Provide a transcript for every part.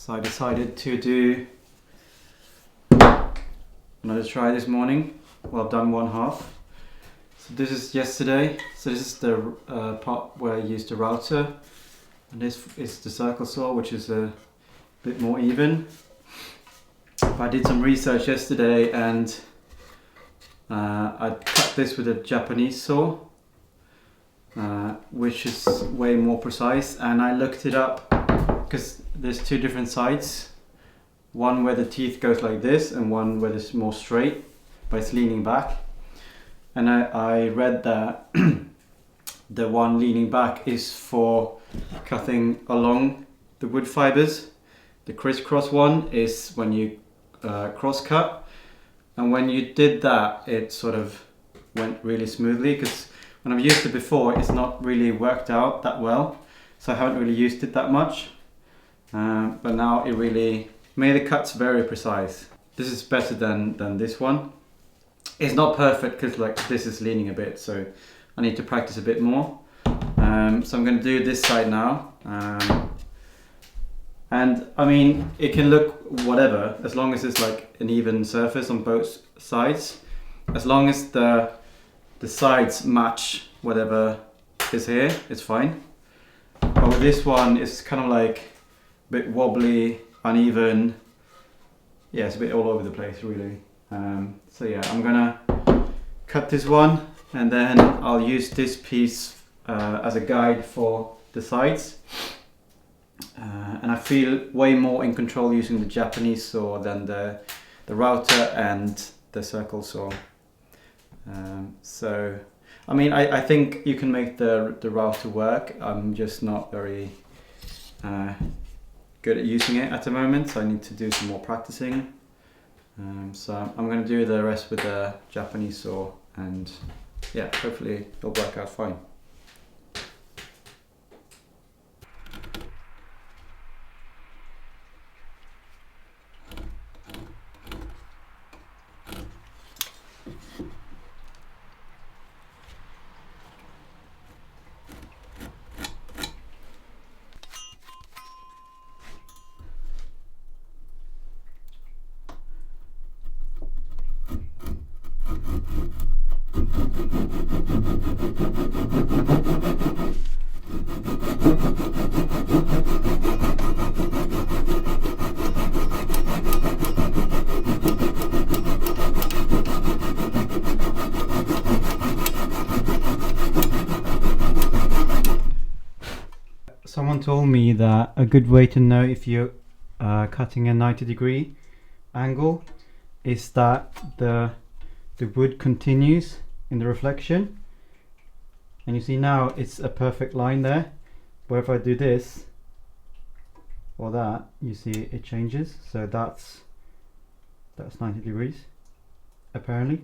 So I decided to do another try this morning. Well, I've done one half. So this is yesterday. So this is the part where I used the router, and this is the circle saw, which is a bit more even. But I did some research yesterday, and I cut this with a Japanese saw, which is way more precise. And I looked it up because there's two different sides. One where the teeth goes like this, and one where it's more straight, but it's leaning back. And I read that the one leaning back is for cutting along the wood fibers. The crisscross one is when you cross cut. And when you did that, it sort of went really smoothly, because when I've used it before, it's not really worked out that well. So I haven't really used it that much. But now it really made the cuts very precise. This is better than this one. It's not perfect because like this is leaning a bit, so I need to practice a bit more. So I'm going to do this side now. And I mean, it can look whatever, as long as it's like an even surface on both sides. As long as the sides match whatever is here, it's fine. But with this one, it's kind of like a bit wobbly, uneven. Yeah, it's a bit all over the place, really. So yeah, I'm gonna cut this one, and then I'll use this piece as a guide for the sides. And I feel way more in control using the Japanese saw than the router and the circle saw. So, I mean, I think you can make the router work. I'm just not very good at using it at the moment, so I need to do some more practicing. So I'm going to do the rest with the Japanese saw, and yeah, hopefully it'll work out fine. Someone told me that a good way to know if you're cutting a 90-degree angle is that the wood continues in the reflection. And you see now it's a perfect line there. But if I do this or that, you see it changes. So that's 90 degrees apparently.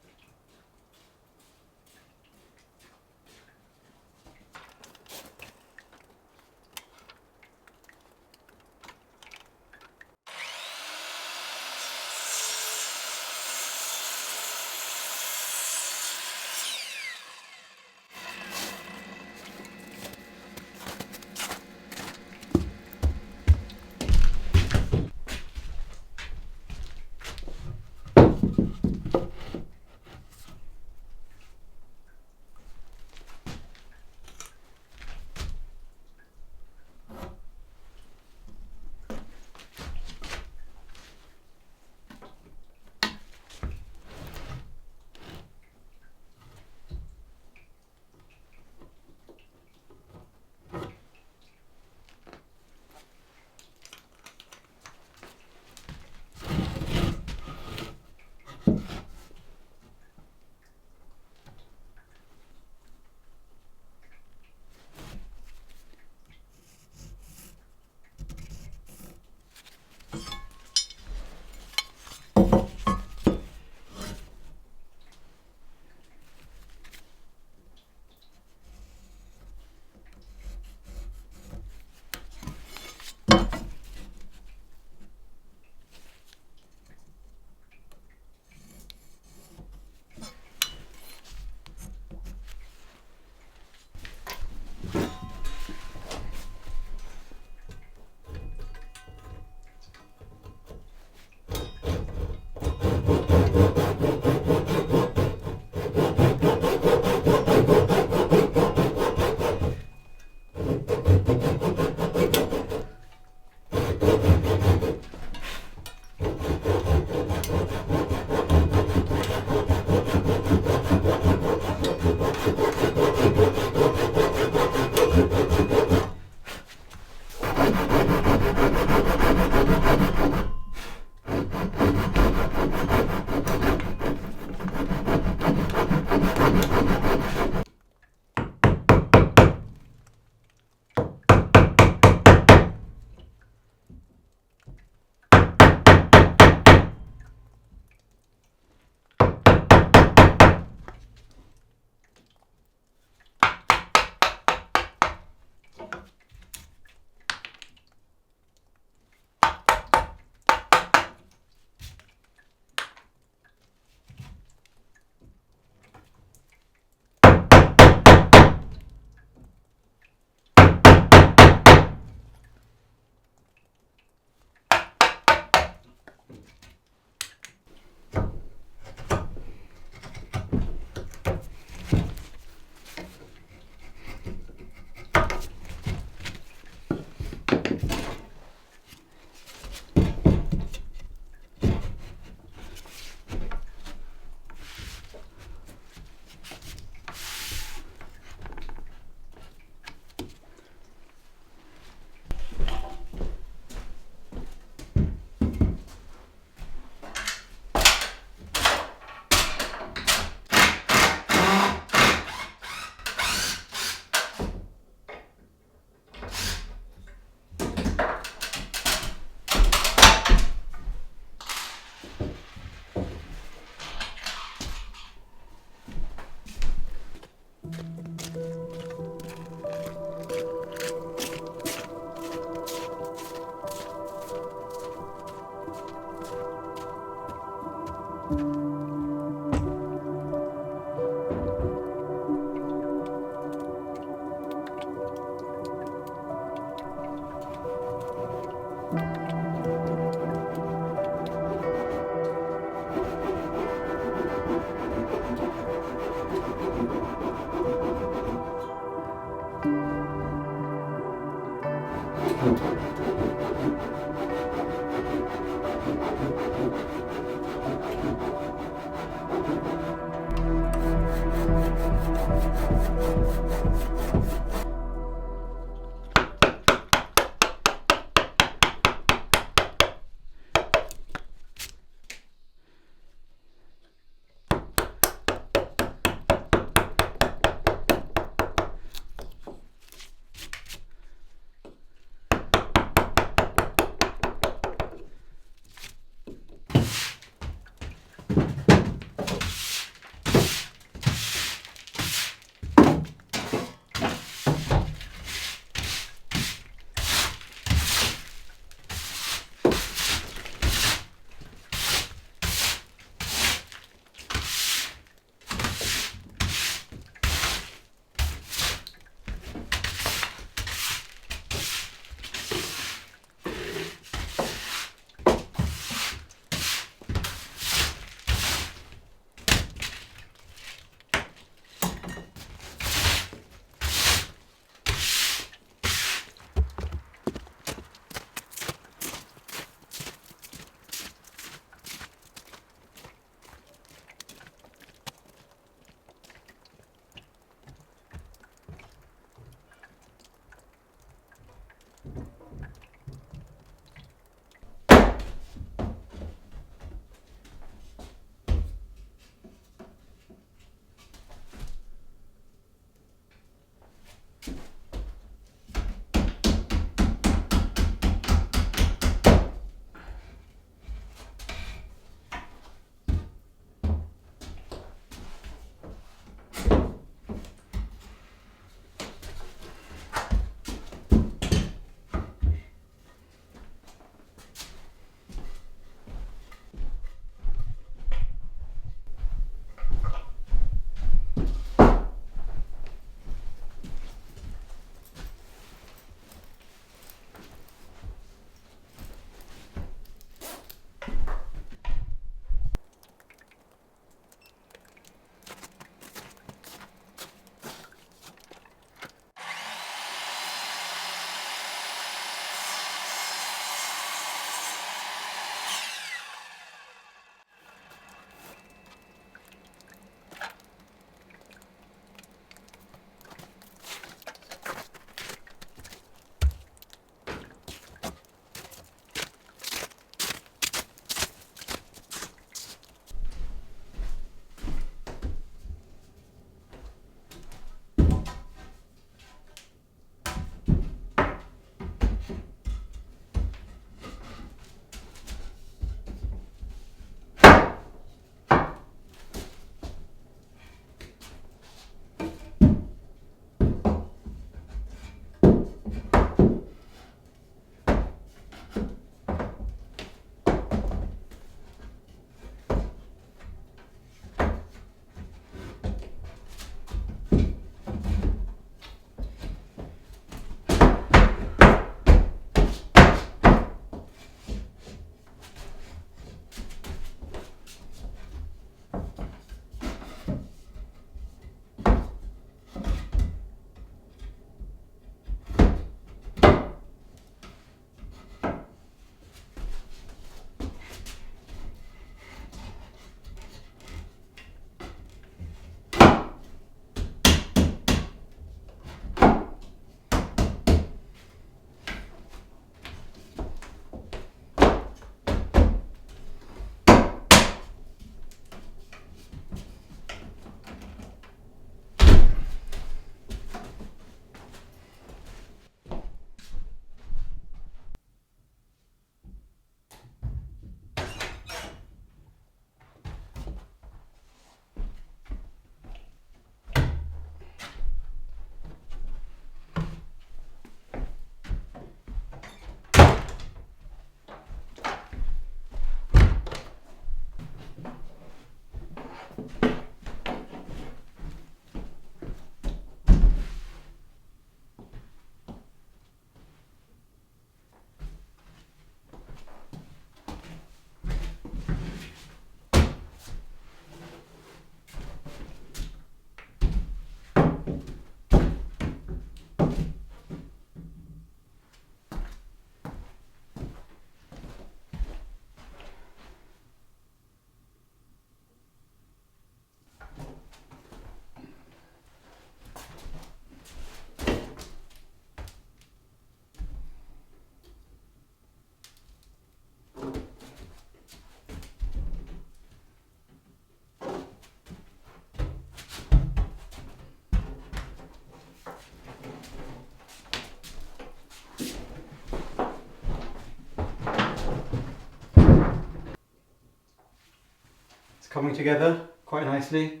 coming together quite nicely.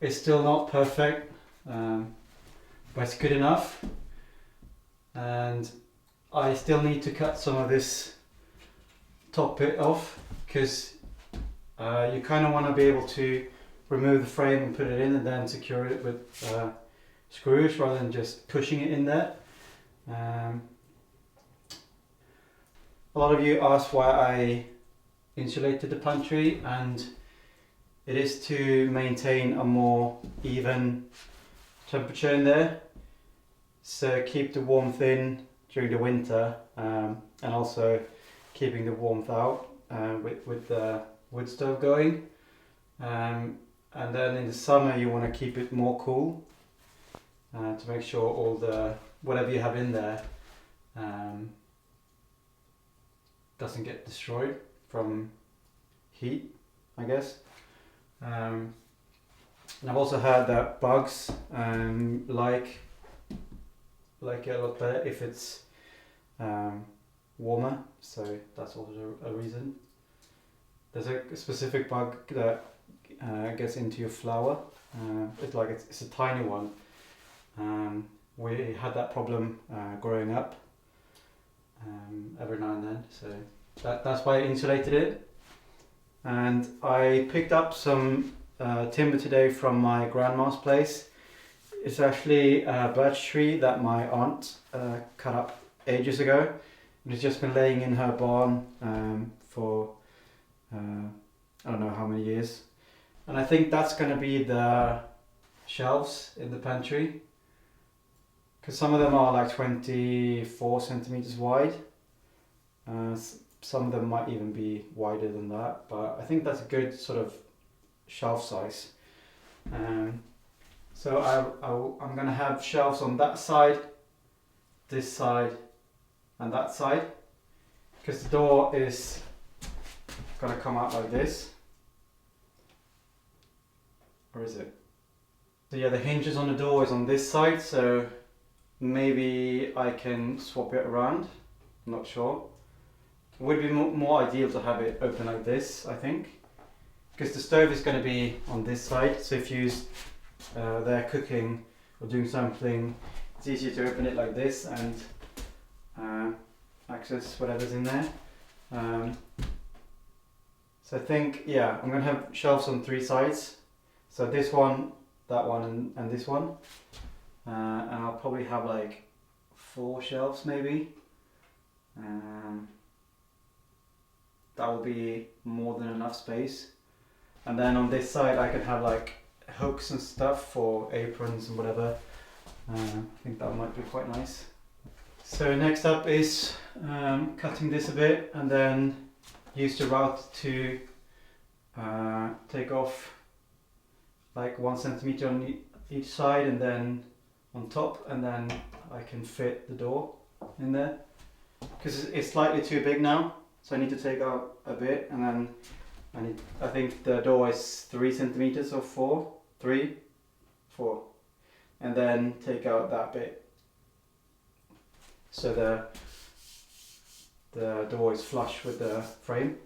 It's still not perfect, but it's good enough. And I still need to cut some of this top bit off, because you kind of want to be able to remove the frame and put it in and then secure it with screws rather than just pushing it in there. A lot of you asked why I insulated the pantry, and it is to maintain a more even temperature in there, so keep the warmth in during the winter, and also keeping the warmth out with the wood stove going, and then in the summer you want to keep it more cool to make sure all the whatever you have in there doesn't get destroyed from heat, I guess. And I've also heard that bugs like it a lot better if it's warmer, so that's also a reason. There's a specific bug that gets into your flour. It's a tiny one. We had that problem growing up every now and then, so that's why I insulated it. And I picked up some timber today from my grandma's place. It's actually a birch tree that my aunt cut up ages ago. It's just been laying in her barn for I don't know how many years. And I think that's going to be the shelves in the pantry, because some of them are like 24 centimeters wide. Some of them might even be wider than that, but I think that's a good sort of shelf size. So I'm going to have shelves on that side, this side, and that side, because the door is going to come out like this. Or is it? So yeah, the hinges on the door is on this side, so maybe I can swap it around. I'm not sure. It would be more ideal to have it open like this, I think, because the stove is going to be on this side, so if you're there cooking or doing something, it's easier to open it like this and access whatever's in there. So I think, yeah, I'm going to have shelves on 3 sides. So this one, that one, and this one. And I'll probably have like 4 shelves maybe. That will be more than enough space. And then on this side I can have like hooks and stuff for aprons and whatever. I think that might be quite nice. So next up is cutting this a bit and then use the route to take off like 1 centimeter on each side and then on top, and then I can fit the door in there, because it's slightly too big now, so I need to take out a bit, and then I think the door is 3 centimeters or 4, and then take out that bit so the door is flush with the frame.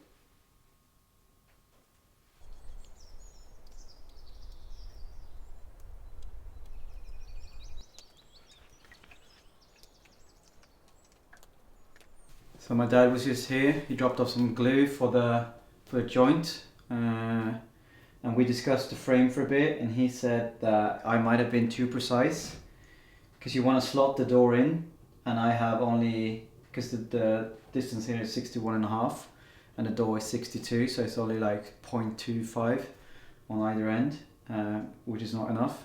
So my dad was just here. He dropped off some glue for the joint, and we discussed the frame for a bit, and he said that I might have been too precise, because you want to slot the door in, and I have only, because the distance here is 61.5 and the door is 62, so it's only like 0.25 on either end, which is not enough.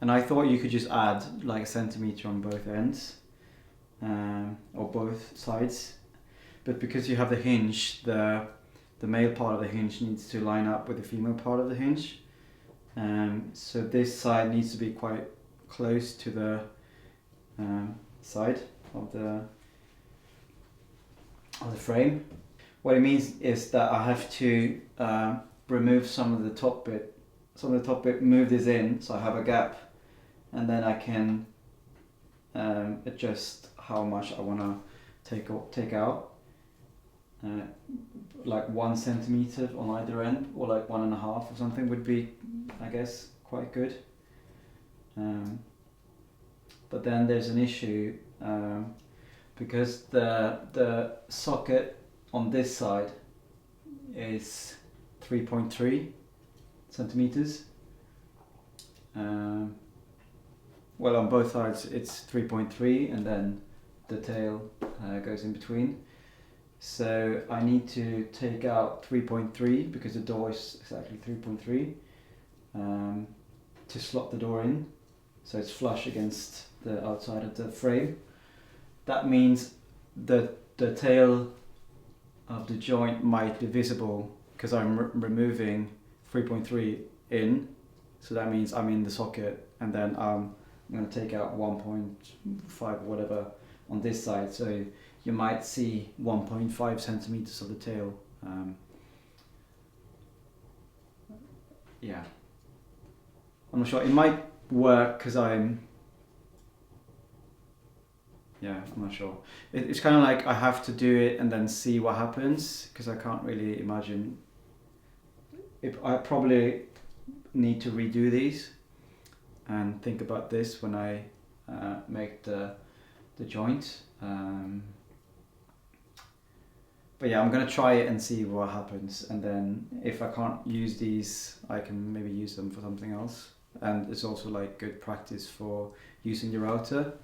And I thought you could just add like a centimeter on both ends, or both sides. But because you have the hinge, the male part of the hinge needs to line up with the female part of the hinge. So this side needs to be quite close to the side of the frame. What it means is that I have to remove some of the top bit, move this in so I have a gap, and then I can adjust how much I want to take out. like 1 centimeter on either end, or like 1.5 or something would be, I guess, quite good. But then there's an issue because the socket on this side is 3.3 centimeters. Well, on both sides it's 3.3, and then the tail goes in between. So I need to take out 3.3 because the door is exactly 3.3 to slot the door in, so it's flush against the outside of the frame. That means the tail of the joint might be visible because I'm removing 3.3 in, so that means I'm in the socket, and then I'm going to take out 1.5 or whatever on this side, so you might see 1.5 centimeters of the tail. Yeah, I'm not sure. It might work because I'm not sure. It's kind of like I have to do it and then see what happens, because I can't really imagine. I probably need to redo these and think about this when I make the joint. But yeah, I'm gonna try it and see what happens, and then if I can't use these, I can maybe use them for something else. And it's also like good practice for using the router.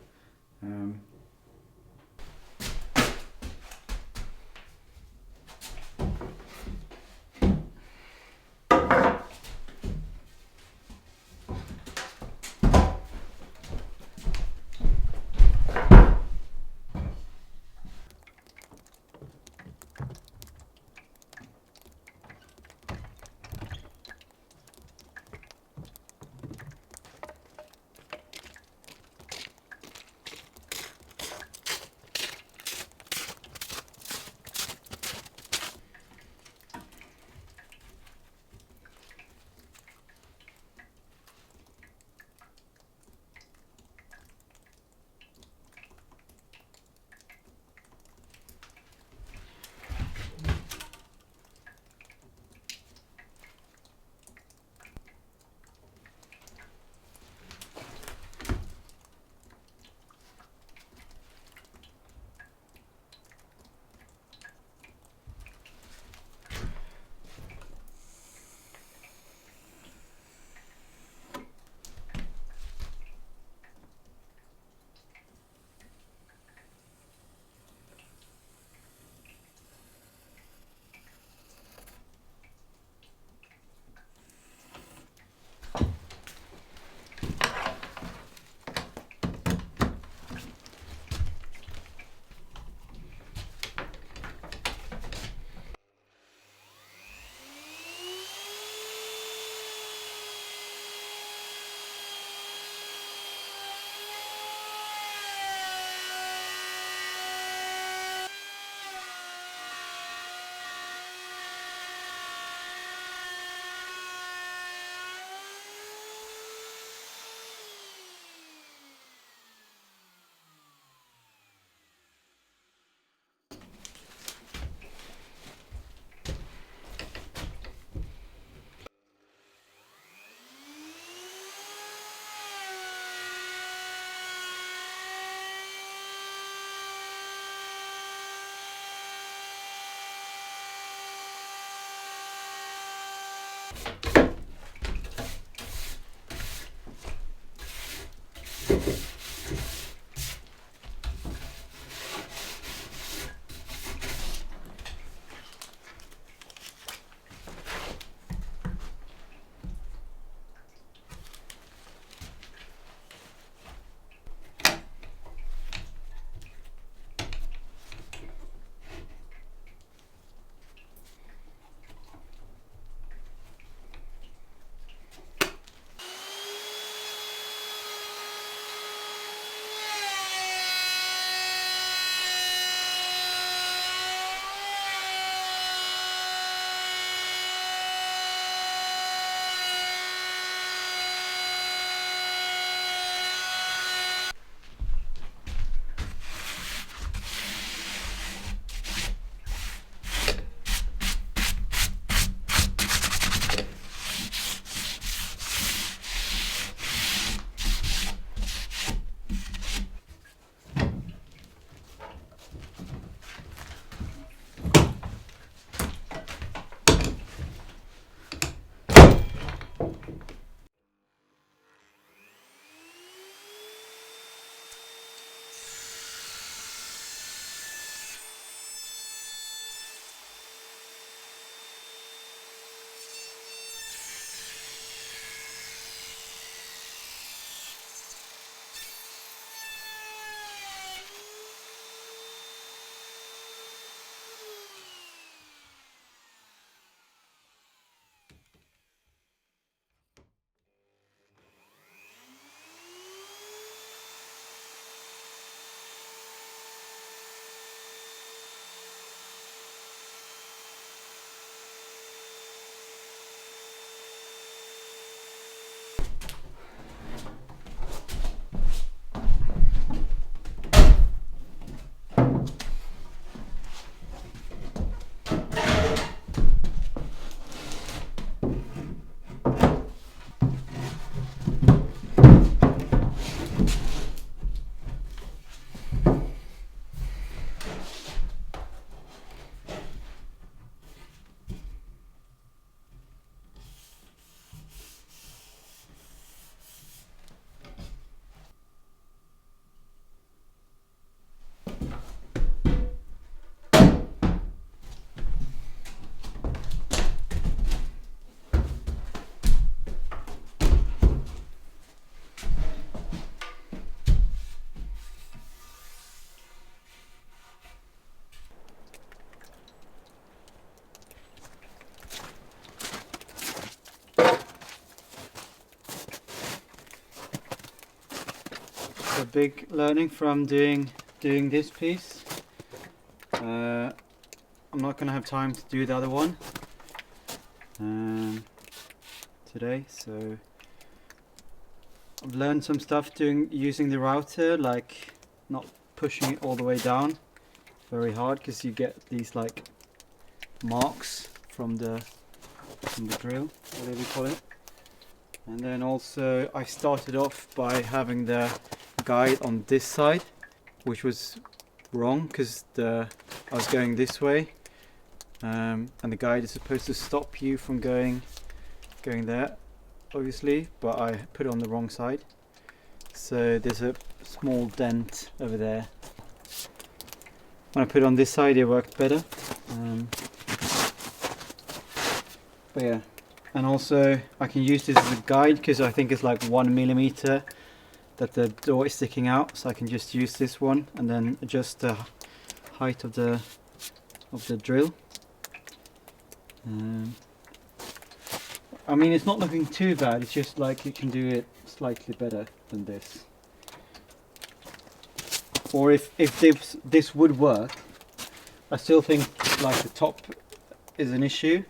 big learning from doing this piece. I'm not gonna have time to do the other one today, so I've learned some stuff using the router, like not pushing it all the way down very hard, because you get these like marks from the drill, whatever you call it. And then also I started off by having the guide on this side, which was wrong because I was going this way, and the guide is supposed to stop you from going there, obviously, but I put it on the wrong side, so there's a small dent over there. When I put it on this side it worked better, but yeah. And also I can use this as a guide because I think it's like 1 millimeter that the door is sticking out, so I can just use this one and then adjust the height of the drill. I mean, it's not looking too bad, it's just like you can do it slightly better than this. Or if this would work, I still think like the top is an issue,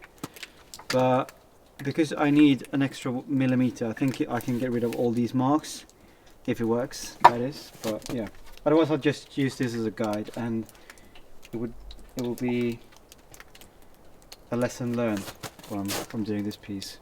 but because I need an extra millimeter, I think I can get rid of all these marks if it works, that is. But yeah, otherwise I'll just use this as a guide, and it will be a lesson learned from doing this piece.